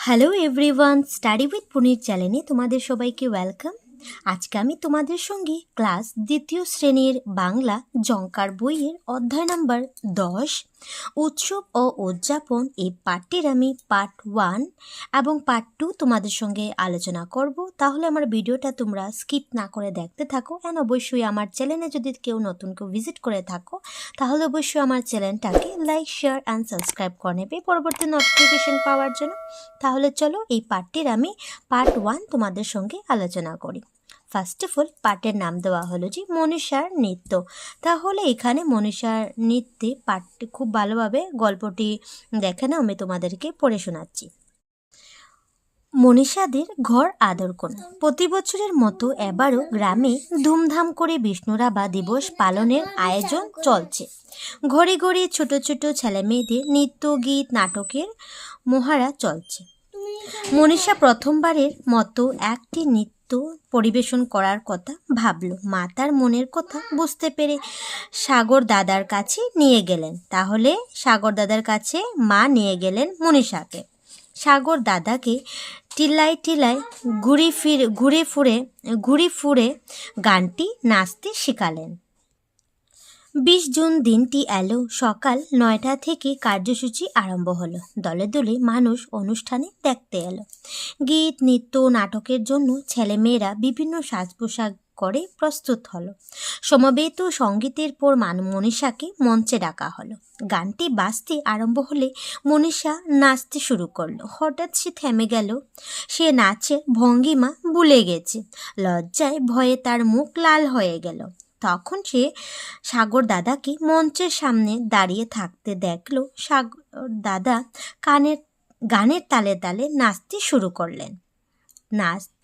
Hello everyone, study with পুনির চ্যানেলে তোমাদের সবাইকে ওয়েলকাম। আজকে আমি তোমাদের সঙ্গে ক্লাস দ্বিতীয় শ্রেণীর বাংলা জঙ্কার বইয়ের অধ্যায় নাম্বার 10 উৎসব ও উদযাপন এই পাঠটির আমি পার্ট 1 এবং পার্ট 2 তোমাদের সঙ্গে আলোচনা করব। তাহলে আমার ভিডিওটা তোমরা স্কিপ না করে দেখতে থাকো। অ্যান্ড অবশ্যই আমার চ্যানেলে যদি কেউ নতুন কেউ ভিজিট করে থাকো তাহলে অবশ্যই আমার চ্যানেলটাকে লাইক, শেয়ার অ্যান্ড সাবস্ক্রাইব করে নেবে পরবর্তী নোটিফিকেশন পাওয়ার জন্য। তাহলে চলো এই পার্টটির আমি পার্ট 1 তোমাদের সঙ্গে আলোচনা করি। ফার্স্ট অফ অল পার্টের নাম দেওয়া হলো যে মনীষার নৃত্য। তাহলে এখানে মনীষার নৃত্যে পার্টটি খুব ভালোভাবে গল্পটি দেখে না, আমি তোমাদেরকে পড়ে শোনাচ্ছি। মনীষাদের ঘর আদর কোণ। প্রতি বছরের মতো এবারও গ্রামে ধুমধাম করে বিষ্ণুরাভা দিবস পালনের আয়োজন চলছে। ঘরে ঘরে ছোট ছোট ছেলে মেয়েদের নৃত্য, গীত, নাটকের মহড়া চলছে। মনীষা প্রথমবারের মতো একটি নৃত্য পরিবেশন করার কথা ভাবলো। মা তার মনের কথা বুঝতে পেরে সাগর দাদার কাছে নিয়ে গেলেন। তাহলে সাগর দাদার কাছে মা নিয়ে গেলেন মনীষাকে। সাগর দাদাকে টিলায় টিলায় ঘুরে ফুরে গানটি নাচতে শেখালেন। 20 জুন দিনটি এলো। সকাল 9টা থেকে কার্যসূচি আরম্ভ হলো। দলে দলে মানুষ অনুষ্ঠানে দেখতে এলো। গীত, নৃত্য, নাটকের জন্য ছেলেমেয়েরা বিভিন্ন সাজ পোশাক করে প্রস্তুত হলো। সমবেত সঙ্গীতের পর মনীষাকে মঞ্চে ডাকা হলো। গানটি বাজতে আরম্ভ হলে মনীষা নাচতে শুরু করলো। হঠাৎ সে থেমে গেল। সে নাচের ভঙ্গিমা ভুলে গেছে। লজ্জায় ভয়ে তার মুখ লাল হয়ে গেল। তখন সে সাগর দাদাকে মঞ্চের সামনে দাঁড়িয়ে থাকতে দেখল। সাগর দাদা গানের তালে তালে নাচতে শুরু করলেন।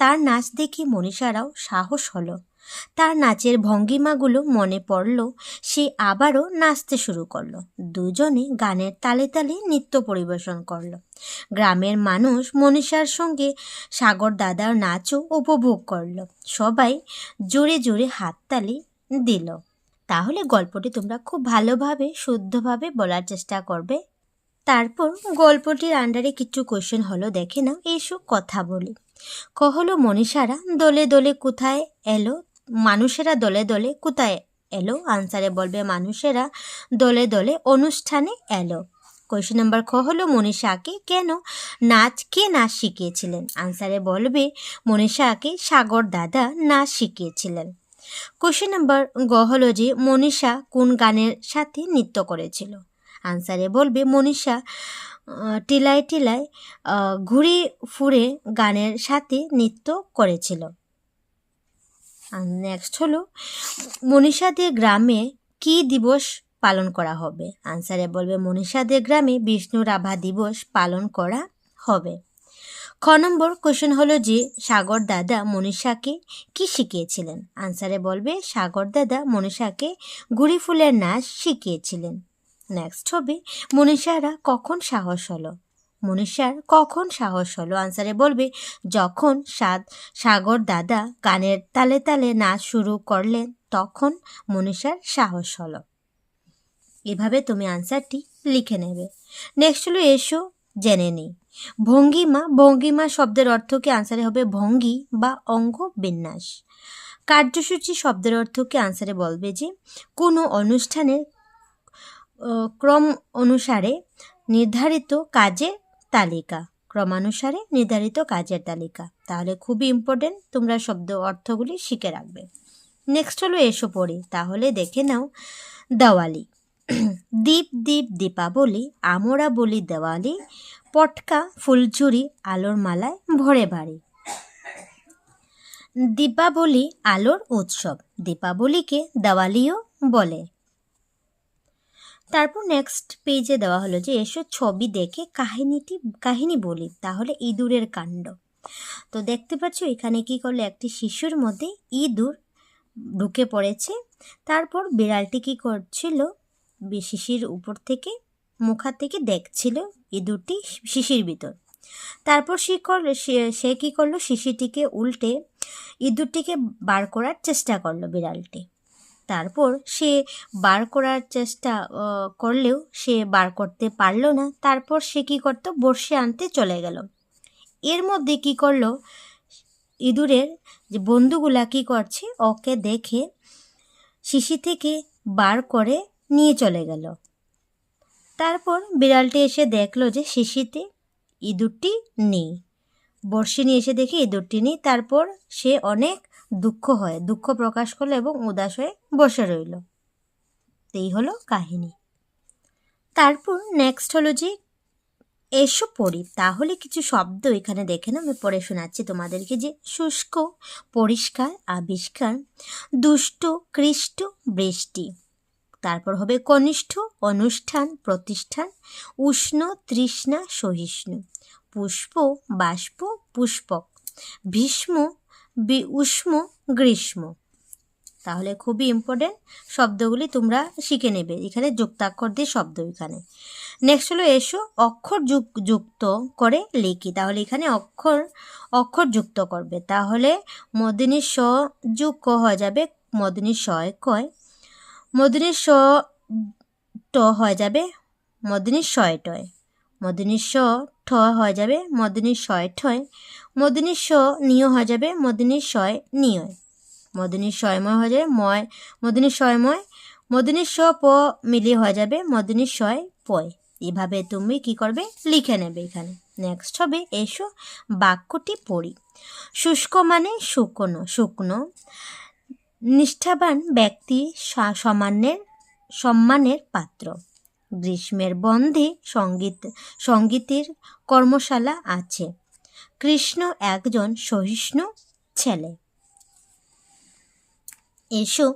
তার নাচ দেখে মনীষারাও সাহস হলো। তার নাচের ভঙ্গিমাগুলো মনে পড়ল। সে আবারও নাচতে শুরু করলো। দুজনে গানের তালে তালে নৃত্য পরিবেশন করলো। গ্রামের মানুষ মনীষার সঙ্গে সাগর দাদার নাচও উপভোগ করলো। সবাই জোরে জোরে হাততালি দিল। তাহলে গল্পটি তোমরা খুব ভালোভাবে শুদ্ধভাবে বলার চেষ্টা করবে। তারপর গল্পটির আন্ডারে কিছু কোয়েশ্চেন হলো, দেখে নাও। এইসব কথা বলি। হলো মনীষারা দলে দলে কোথায় এলো? মানুষেরা দলে দলে কোথায় এলো? আনসারে বলবে মানুষেরা দলে দলে অনুষ্ঠানে এলো। কোয়েশ্চেন নাম্বার হলো মনীষাকে কে নাচ শিখিয়েছিলেন? আনসারে বলবে মনীষাকে সাগর দাদা নাচ শিখিয়েছিলেন। কোয়েশ্চেন নাম্বার হলো যে মনীষা কোন গানের সাথে নৃত্য করেছিল? আনসারে বলবে মনীষা টিলায় টিলায় ঘুরে ফুরে গানের সাথে নৃত্য করেছিল। নেক্সট হলো মনীষাদের গ্রামে কি দিবস পালন করা হবে? আনসারে বলবে মনীষাদের গ্রামে বিষ্ণুরাভা দিবস পালন করা হবে। নম্বর কোয়েশ্চেন হলো যে সাগর দাদা মনীষাকে কি শিখিয়েছিলেন? আনসারে বলবে সাগর দাদা মনীষাকে ঘুড়ি ফুলের নাচ শিখিয়েছিলেন। নেক্সট হবে মনীষারা কখন সাহস হলো? মনীষার কখন সাহস হলো? আনসারে বলবে যখন সাগর দাদা গানের তালে তালে নাচ শুরু করলেন তখন মনীষার সাহস হলো। এভাবে তুমি আনসারটি লিখে নেবে। নেক্সট হলো এসো জেনে নিই। ভঙ্গিমা শব্দের অর্থ কি? আনসারে হবে ভঙ্গি বা অঙ্গ বিন্যাস। কার্যসূচি শব্দের অর্থ কি? আনসারে বলবে যে কোনো অনুষ্ঠানের ক্রম অনুসারে নির্ধারিত কাজের তালিকা। ক্রমানুসারে নির্ধারিত কাজের তালিকা। তাহলে খুবই ইম্পর্টেন্ট, তোমরা শব্দ অর্থগুলি শিখে রাখবে। নেক্সট হলো এসো পড়ি। তাহলে দেখে নাও। দেওয়ালি। দীপ দীপ দীপাবলি, আমরা বলি দেওয়ালি, পটকা ফুলঝুরি আলোর মালায় ভরে বাড়ি। দীপাবলি আলোর উৎসব। দীপাবলিকে দেওয়ালিও বলে। তারপর নেক্সট পেজে দেওয়া হলো যে এসো ছবি দেখে কাহিনী বলি। তাহলে ইঁদুরের কাণ্ড। তো দেখতে পাচ্ছ এখানে কি করলো, একটি শিশুর মধ্যে ইঁদুর ঢুকে পড়েছে। তারপর বিড়ালটি কি করছিল, শিশির উপর থেকে মুখা থেকে দেখছিল ইঁদুরটি শিশির ভিতর। তারপর সে কি করলো, শিশিটিকে উল্টে ইঁদুরটিকে বার করার চেষ্টা করলো বিড়ালটি। তারপর সে বার করার চেষ্টা করলেও সে বার করতে পারলো না। তারপর সে কি করতো, বড়শি আনতে চলে গেল। এর মধ্যে কি করলো, ইঁদুরের যে বন্ধুগুলা কি করছে, ওকে দেখে শিশি থেকে বার করে নিয়ে চলে গেল। তারপর বিড়ালটি এসে দেখলো যে শিশিতে ইঁদুরটি নেই। বড়শি নিয়ে এসে দেখে ইঁদুরটি নেই। তারপর সে অনেক দুঃখ প্রকাশ করলো এবং উদাস হয়ে বসে রইল। এই হলো কাহিনী। তারপর নেক্সট হলো যে এসো পড়ি। তাহলে কিছু শব্দ এখানে দেখে না, আমি পড়ে শোনাচ্ছি তোমাদেরকে। যে শুষ্ক, পরিষ্কার, আবিষ্কার, দুষ্ট, কৃষ্ট, বৃষ্টি। তারপর হবে কনিষ্ঠ, অনুষ্ঠান, প্রতিষ্ঠান, উষ্ণ, তৃষ্ণা, সহিষ্ণু, পুষ্প, বাষ্প, পুষ্পক, ভীষ্ম, উষ্ম, গ্রীষ্ম। তাহলে খুবই ইম্পর্টেন্ট শব্দগুলি তোমরা শিখে নেবে। এখানে যুক্তাক্ষর দিয়ে শব্দ। এখানে নেক্সট হলো এসো অক্ষর যুক্ত করে লিখি। তাহলে এখানে অক্ষর যুক্ত করবে। তাহলে মদিনী স যুগ ক হয়ে যাবে মদিনী শয় কয়, মদিনী স ট হয়ে যাবে মদিনী শয় টয়, মদিনী স ঠ হয়ে যাবে মদিনী শয় ঠয়, মদিনী স নিয় হয়ে যাবে মদিনী শয় নিয়, মদিনী শয়ময় হয়ে যাবে মদিনী শয়ময়, মদিনী স প মিলিয়ে হয়ে যাবে মদিনী শয় পয়। এভাবে তুমি কি করবে, লিখে নেবে এখানে। নেক্সট হবে এসো বাক্যটি পড়ি। শুষ্ক মানে শুকনো, নিষ্ঠাবান ব্যক্তি সম্মানের পাত্র। গ্রীষ্মের বন্ধে সঙ্গীতের কর্মশালা আছে। কৃষ্ণ একজন সহিষ্ণু ছেলে। এসো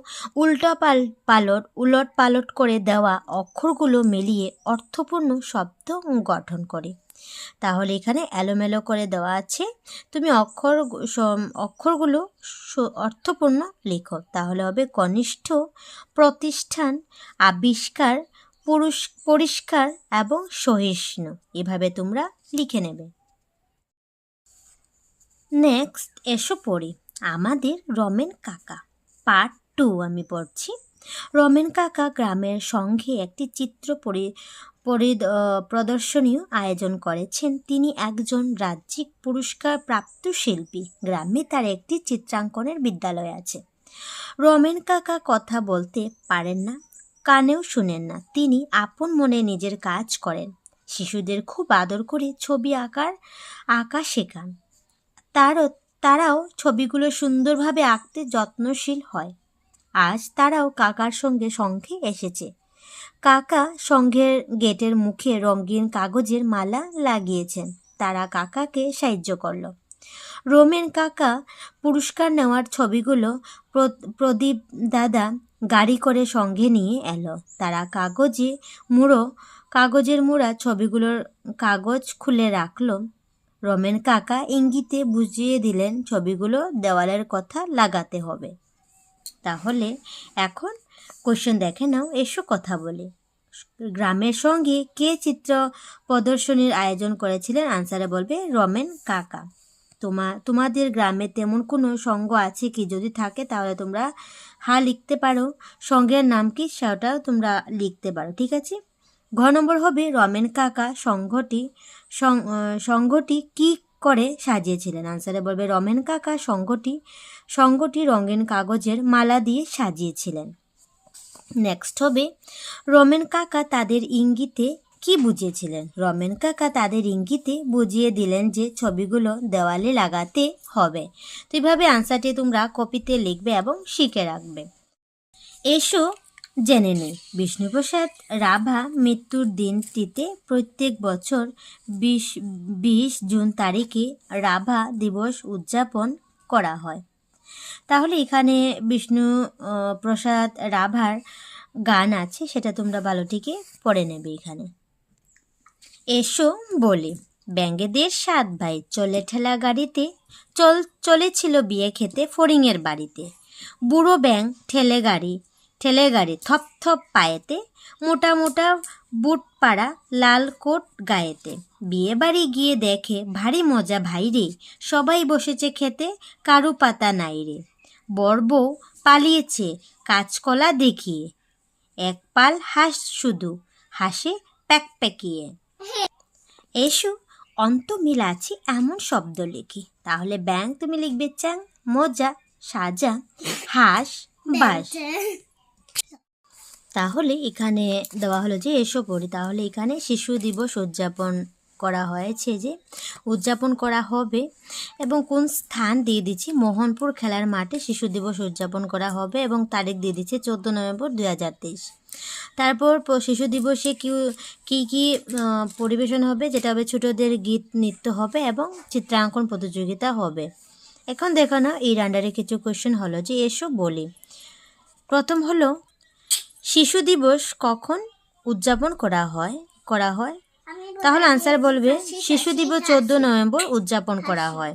উলট পালট করে দেওয়া অক্ষরগুলো মিলিয়ে অর্থপূর্ণ শব্দ গঠন করে। তাহলে এখানে এলোমেলো করে দেওয়া আছে, তুমি অক্ষরগুলো অর্থপূর্ণ লেখো। তাহলে হবে কনিষ্ঠ, প্রতিষ্ঠান, আবিষ্কার, পরিষ্কার এবং সহিষ্ণু। এভাবে তোমরা লিখে নেবে। নেক্সট এসো পড়ি আমাদের রমেন কাকা। পার্ট 2 আমি পড়ছি। রমেন কাকা গ্রামের সঙ্গে একটি চিত্র প্রদর্শনীয় আয়োজন করেছেন। তিনি একজন রাজ্যিক পুরস্কার প্রাপ্ত শিল্পী। গ্রামে তার একটি চিত্রাঙ্কনের বিদ্যালয় আছে। রমেন কাকা কথা বলতে পারেন না, কানেও শুনেন না। তিনি আপন মনে নিজের কাজ করেন। শিশুদের খুব আদর করে ছবি আঁকা শেখান। তারাও ছবিগুলো সুন্দরভাবে আঁকতে যত্নশীল হয়। আজ তারাও কাকার সঙ্গে এসেছে। কাকা সঙ্ঘের গেটের মুখে রঙিন কাগজের মালা লাগিয়েছেন। তারা কাকাকে সাহায্য করল। রমেন কাকা পুরস্কার নেওয়ার ছবিগুলো প্রদীপ দাদা গাড়ি করে সঙ্গে নিয়ে এলো। তারা কাগজের মোড়া ছবিগুলোর কাগজ খুলে রাখলো। রমেন কাকা ইঙ্গিতে বুঝিয়ে দিলেন ছবিগুলো দেওয়ালের কথা লাগাতে হবে। তাহলে এখন কোশ্চেন দেখে নাও। এসো কথা বলি। গ্রামের সঙ্গে কে চিত্র প্রদর্শনীর আয়োজন করেছিলেন? আনসারে বলবে রমেন কাকা। তোমাদের গ্রামে তেমন কোনো সঙ্গ আছে কি? যদি থাকে তাহলে তোমরা লিখতে পারো। সঙ্গের নাম কি সেটাও তোমরা লিখতে পারো। ঠিক আছে। ঘ নম্বর হবে রমেন কাকা সংঘটি কি করে সাজিয়েছিলেন? আনসারে বলবে রমেন কাকা সংঘটি রঙিন কাগজের মালা দিয়ে সাজিয়েছিলেন। নেক্সট হবে রমেন কাকা তাদের ইঙ্গিতে কি বুঝিয়েছিলেন? রমেন কাকা তাদের ইঙ্গিতে বুঝিয়ে দিলেন যে ছবিগুলো দেওয়ালে লাগাতে হবে। তো এইভাবে আনসারটি তোমরা কপিতে লিখবে এবং শিখে রাখবে। এসো জেনে নেই। বিষ্ণুপ্রসাদ রাভা মৃত্যুর দিনটিতে প্রত্যেক বছর 20 জুন তারিখে রাভা দিবস উদযাপন করা হয়। তাহলে এখানে বিষ্ণু প্রসাদ রাভার গান আছে, সেটা তোমরা ভালোটিকে পড়ে নেবে। এখানে এসো বলি। ব্যাঙেদের 7 ভাই চলে ঠেলা গাড়িতে, চলেছিল বিয়ে খেতে ফড়িংয়ের বাড়িতে। বুড়ো ব্যাঙ ঠেলে গাড়ি থপ থপ পায়েতে, মোটা মোটা বুট পাড়া লাল কোট গায়েতে। বিয়ে বাড়ি গিয়ে দেখে ভারী মজা ভাই রে, সবাই বসেছে খেতে কারু পাতা নাই রে। বর বউ পালিয়েছে কাঁচকলা দেখিয়ে, এক পাল হাঁস শুধু হাসে প্যাকপ্যাকিয়ে। এসো অন্ত মিল আছে এমন শব্দ লিখি। তাহলে ব্যাং তুমি লিখবে চ্যাং, মজা, সাজা, হাঁস, বাস। তাহলে এখানে দেওয়া হলো যে এসো পড়ি। তাহলে এখানে শিশু দিবস উদযাপন করা হয়েছে, যে উদযাপন করা হবে এবং কোন স্থান দিয়ে দিচ্ছি, মোহনপুর খেলার মাঠে শিশু দিবস উদযাপন করা হবে এবং তারিখ দিয়ে দিচ্ছে 14 নভেম্বর 2023। তারপর শিশু দিবসে কি কি পরিবেশন হবে, যেটা হবে ছোটদের গীত নৃত্য হবে এবং চিত্রাঙ্কন প্রতিযোগিতা হবে। এখন দেখো না, এর আন্ডারে কিছু কোয়েশ্চেন হলো যে এসো বলি। প্রথম হলো শিশু দিবস কখন উদযাপন করা হয়? তাহলে আনসার বলবে শিশু দিবস 14 নভেম্বর উদযাপন করা হয়।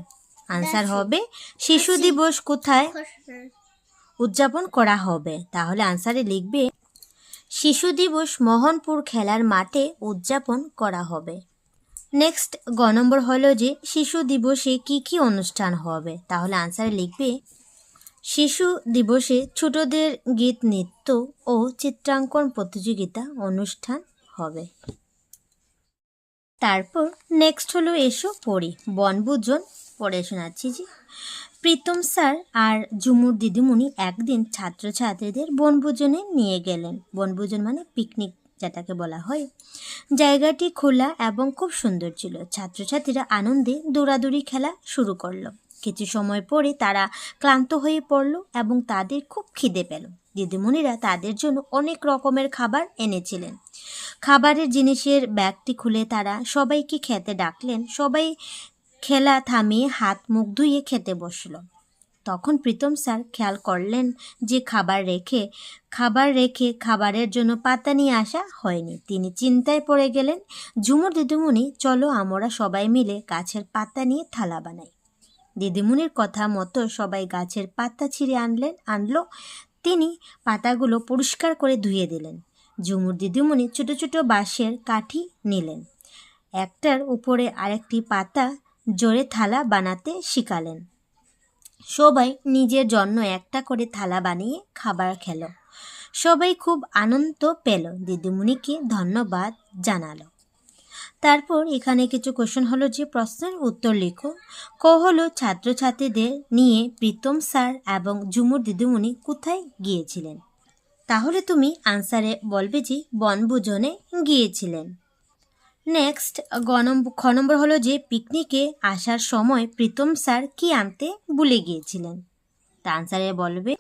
আনসার হবে শিশু দিবস কোথায় উদযাপন করা হবে? তাহলে আনসারে লিখবে শিশু দিবস মোহনপুর খেলার মাঠে উদযাপন করা হবে। নেক্সট গ নম্বর হলো যে শিশু দিবসে কি কি অনুষ্ঠান হবে? তাহলে আনসারে লিখবে শিশু দিবসে ছোটদের গীত নৃত্য ও চিত্রাঙ্কন প্রতিযোগিতা অনুষ্ঠান হবে। তারপর নেক্সট হলো এসো পড়ি। বনভোজন পড়ে শোনাচ্ছি যে প্রীতম স্যার আর ঝুমুর দিদিমণি একদিন ছাত্রছাত্রীদের বনভোজনে নিয়ে গেলেন। বনভোজন মানে পিকনিক যেটাকে বলা হয়। জায়গাটি খোলা এবং খুব সুন্দর ছিল। ছাত্রছাত্রীরা আনন্দে দৌড়াদৌড়ি খেলা শুরু করলো। কিছু সময় পরে তারা ক্লান্ত হয়ে পড়ল এবং তাদের খুব খিদে পেল। দিদিমণিরা তাদের জন্য অনেক রকমের খাবার এনেছিলেন। খাবারের জিনিসের ব্যাগটি খুলে তারা সবাইকে খেতে ডাকলেন। সবাই খেলা থামিয়ে হাত মুখ ধুয়ে খেতে বসল। তখন প্রীতম স্যার খেয়াল করলেন যে খাবার রেখে খাবারের জন্য পাতা নিয়ে আসা হয়নি। তিনি চিন্তায় পড়ে গেলেন। ঝুমুর দিদিমণি, চলো আমরা সবাই মিলে গাছের পাতা নিয়ে থালা বানাই। দিদিমণির কথা মতো সবাই গাছের পাতা ছিঁড়ে আনলো। তিনি পাতাগুলো পরিষ্কার করে ধুয়ে দিলেন। ঝুমুর দিদিমণি ছোট ছোট বাঁশের কাঠি নিলেন। একটার উপরে আরেকটি পাতা জোরে থালা বানাতে শিখালেন। সবাই নিজের জন্য একটা করে থালা বানিয়ে খাবার খেল। সবাই খুব আনন্দ পেল, দিদিমণিকে ধন্যবাদ জানালো। তারপর এখানে কিছু কোশ্চেন হলো যে প্রশ্নের উত্তর লিখো। ক হলো ছাত্রছাত্রীদের নিয়ে প্রীতম স্যার এবং ঝুমুর দিদিমণি কোথায় গিয়েছিলেন? তাহলে তুমি আনসারে বলবে যে বনভোজনে গিয়েছিলেন। নেক্সট খ নম্বর হলো যে পিকনিকে আসার সময় প্রীতম স্যার কি আনতে ভুলে গিয়েছিলেন? তা আনসারে বলবে,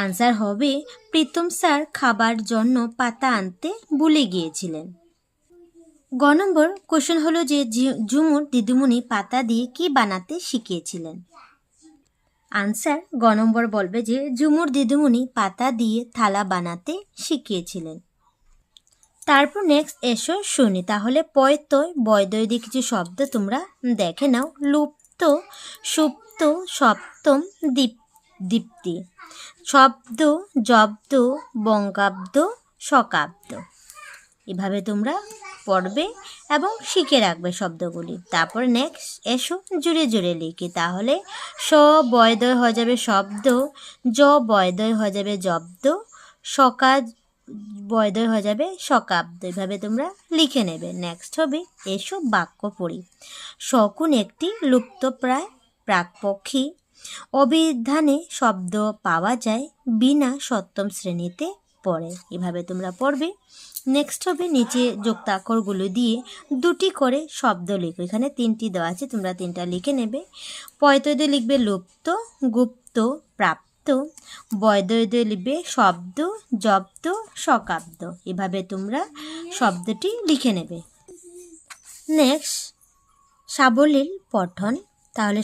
আনসার হবে প্রীতম স্যার খাবার জন্য পাতা আনতে ভুলে গিয়েছিলেন। গ নম্বর কোশ্চেন হলো যে ঝুমুর দিদিমণি পাতা দিয়ে কি বানাতে শিখিয়েছিলেন? আনসার গ নম্বর বলবে যে ঝুমুর দিদিমণি পাতা দিয়ে থালা বানাতে শিখিয়েছিলেন। তারপর নেক্সট এসো শুনি। তাহলে পয়তয় বয়দয় দিয়ে কিছু শব্দ তোমরা দেখে নাও। লুপ্ত, সুপ্ত, সপ্তম, দীপ্তি। শব্দ, জব্দ, বঙ্গাব্দ, শকাব্দ। এভাবে তোমরা পড়বে এবং শিখে রাখবে শব্দগুলি। তারপর নেক্সট এসো জুড়ে জুড়ে লিখি। তাহলে স বয়দয় হয়ে যাবে শব্দ, জ বয়দয় হয়ে যাবে জব্দ, শকা বয়দয় হয়ে যাবে শকাব্দ। এভাবে তোমরা লিখে নেবে। নেক্সট হবে এসো বাক্য পড়ি। শকুন একটি লুপ্তপ্রায় প্রাকপক্ষী। অভিধানে শব্দ পাওয়া যায়, বিনা সপ্তম শ্রেণীতে পড়ে। এভাবে তোমরা পড়বে। নেক্সট হবে নিচে যুক্তাক্ষরগুলো দিয়ে দুটি করে শব্দ লিখো। এখানে 3টি দেওয়া আছে, তোমরা 3টা লিখে নেবে। পয়তয় লিখবে লুপ্ত, গুপ্ত, প্রাপ্ত। বয়দয় লিখবে শব্দ, জব্দ, শকাব্দ। এভাবে তোমরা শব্দটি লিখে নেবে। নেক্সট সাবলীল পঠন। তাহলে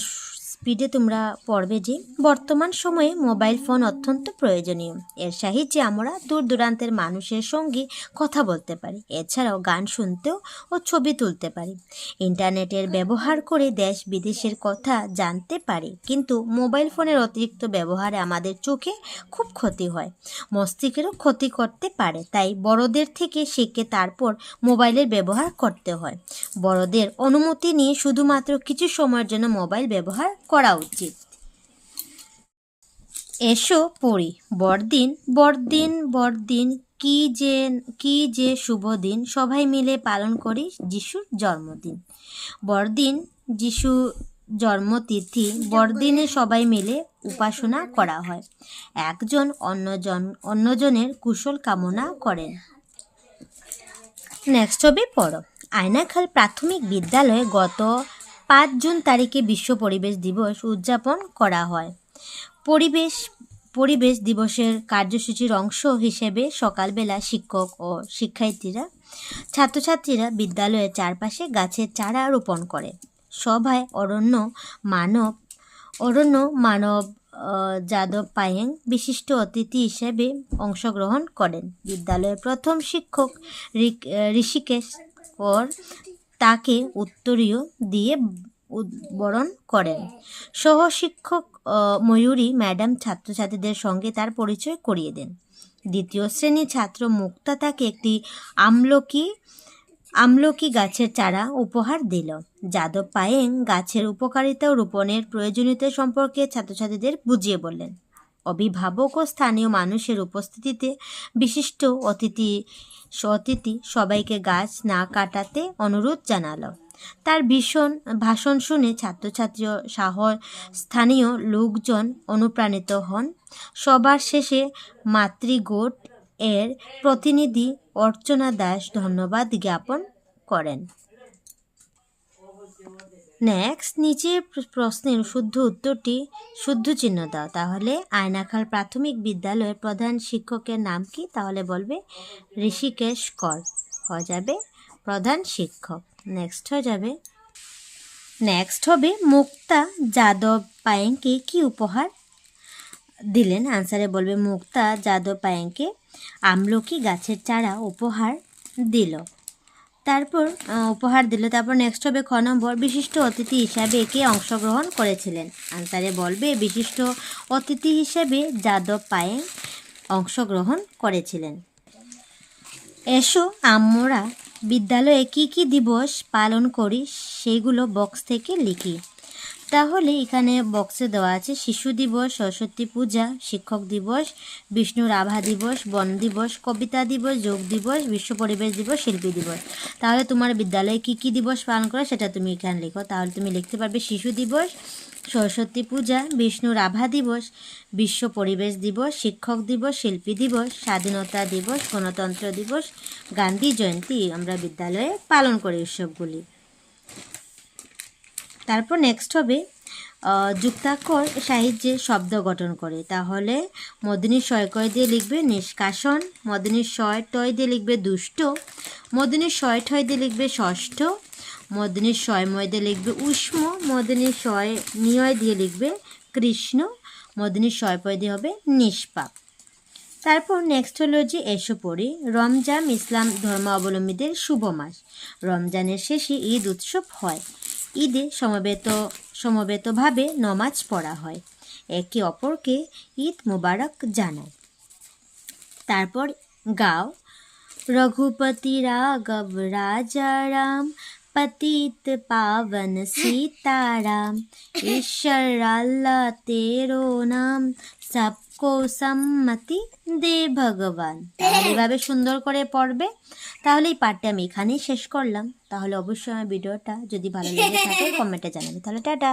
স্পিডে তোমরা পড়বে যে বর্তমান সময়ে মোবাইল ফোন অত্যন্ত প্রয়োজনীয়। এর সাহায্যে আমরা দূর দূরান্তের মানুষের সঙ্গে কথা বলতে পারি। এছাড়াও গান শুনতেও ও ছবি তুলতে পারি। ইন্টারনেটের ব্যবহার করে দেশ বিদেশের কথা জানতে পারি। কিন্তু মোবাইল ফোনের অতিরিক্ত ব্যবহারে আমাদের চোখে খুব ক্ষতি হয়, মস্তিষ্কেরও ক্ষতি করতে পারে। তাই বড়দের থেকে শিখে তারপর মোবাইলের ব্যবহার করতে হয়। বড়দের অনুমতি নিয়ে শুধুমাত্র কিছু সময়ের জন্য মোবাইল ব্যবহার করা উচিত। এসো পড়ি। বড়দিন, বড়দিন, বড়দিন কি যে শুভ দিন, সবাই মিলে পালন করি যিশুর জন্মদিন। বড়দিন যিশু জন্মতিথি, বড়দিনে সবাই মিলে উপাসনা করা হয়, একজন অন্যজনের কুশল কামনা করেন। নেক্সট হবে পড়ো। আয়নাখাল প্রাথমিক বিদ্যালয়ে গত 5 জুন তারিখে বিশ্ব পরিবেশ দিবস উদযাপন করা হয়। পরিবেশ দিবসের কার্যসূচির অংশ হিসেবে সকালবেলা শিক্ষক ও ছাত্রছাত্রীরা বিদ্যালয়ের চারপাশে গাছের চারা রোপণ করে। সভায় অরণ্য মানব যাদব পায়েং বিশিষ্ট অতিথি হিসেবে অংশগ্রহণ করেন। বিদ্যালয়ের প্রথম শিক্ষক ঋষিকেশ কর তাকে উত্তরীয় দিয়ে বরণ করেন। সহশিক্ষক ময়ূরী ম্যাডাম ছাত্রছাত্রীদের সঙ্গে তার পরিচয় করিয়ে দেন। দ্বিতীয় শ্রেণীর ছাত্র মুক্তা তাকে একটি আমলকি গাছের চারা উপহার দিল। যাদব পায়েং গাছের উপকারিতা ও রোপণের প্রয়োজনীয়তা সম্পর্কে ছাত্রছাত্রীদের বুঝিয়ে বললেন। অভিভাবক ও স্থানীয় মানুষের উপস্থিতিতে বিশিষ্ট অতিথি সবাইকে গাছ না কাটাতে অনুরোধ জানালো। তার ভাষণ শুনে ছাত্রছাত্রী ও স্থানীয় লোকজন অনুপ্রাণিত হন। সবার শেষে মাতৃগোট এর প্রতিনিধি অর্চনা দাস ধন্যবাদ জ্ঞাপন করেন। নেক্সট, নিচের প্রশ্নের শুদ্ধ উত্তরটি শুদ্ধ চিহ্ন দাও। তাহলে আয়নাখাল প্রাথমিক বিদ্যালয়ের প্রধান শিক্ষকের নাম কি? তাহলে বলবে ঋষিকেশ কর হয়ে যাবে প্রধান শিক্ষক। নেক্সট হবে মুক্তা যাদব পায়েংকে কি উপহার দিলেন? আনসারে বলবে মুক্তা যাদব পায়েংকে আমলকি গাছের চারা উপহার দিল। তারপর নেক্সট হবে খ নম্বর, বিশিষ্ট অতিথি হিসাবে কে অংশগ্রহণ করেছিলেন? আনসারে বলবে বিশিষ্ট অতিথি হিসেবে যাদব পায়েং অংশগ্রহণ করেছিলেন। এসো আমরা বিদ্যালয়ে কি দিবস পালন করি সেগুলো বক্স থেকে লিখি। তাহলে এখানে বক্সে দেওয়া আছে শিশু দিবস, সরস্বতী পূজা, শিক্ষক দিবস, বিষ্ণু রাভা দিবস, বন দিবস, কবিতা দিবস, যোগ দিবস, বিশ্ব পরিবেশ দিবস, শিল্পী দিবস। তাহলে তোমার বিদ্যালয়ে কি দিবস পালন করে সেটা তুমি এখানে লিখো। তাহলে তুমি লিখতে পারবে শিশু দিবস, সরস্বতী পূজা, বিষ্ণু রাভা দিবস, বিশ্ব পরিবেশ দিবস, শিক্ষক দিবস, শিল্পী দিবস, স্বাধীনতা দিবস, গণতন্ত্র দিবস, গান্ধী জয়ন্তী আমরা বিদ্যালয়ে পালন করি উৎসবগুলি। তারপর নেক্সট হবে যুক্তাক্ষর সাহিত্যে শব্দ গঠন করে। তাহলে মদিনীর শয়কয় দিয়ে লিখবে নিষ্কাশন, মদিনীর শয় টয় দিয়ে লিখবে দুষ্ট, মদিনীর শয় ঠয় দিয়ে লিখবে ষষ্ঠ, মদিনীর শয়ময় দিয়ে লিখবে উষ্ম, মদিনীর শয় নিয়য় দিয়ে লিখবে কৃষ্ণ, মদিনীর শয়পয় দিয়ে হবে নিষ্পাপ। তারপর নেক্সট হলো যে এসো পড়ি। রমজান ইসলাম ধর্মাবলম্বীদের শুভ মাস। রমজানের শেষে ঈদ উৎসব হয়। ঈদে সমবেতভাবে নমাজ পড়া হয়, একে অপরকে ঈদ মুবারক জানায়। তারপর গাও রঘুপতি রাঘব রাজা রাম, पतित पावन सीताराम, ईश्वर अल्लाह तेरो नाम, सबको সম্মতি দে ভগবান। তাহলে এভাবে সুন্দর করে পড়বে। তাহলে এই পাঠটা আমি এখানেই শেষ করলাম। তাহলে অবশ্যই আমার ভিডিওটা যদি ভালো লেগে থাকে কমেন্টে জানাবে। তাহলে টাটা।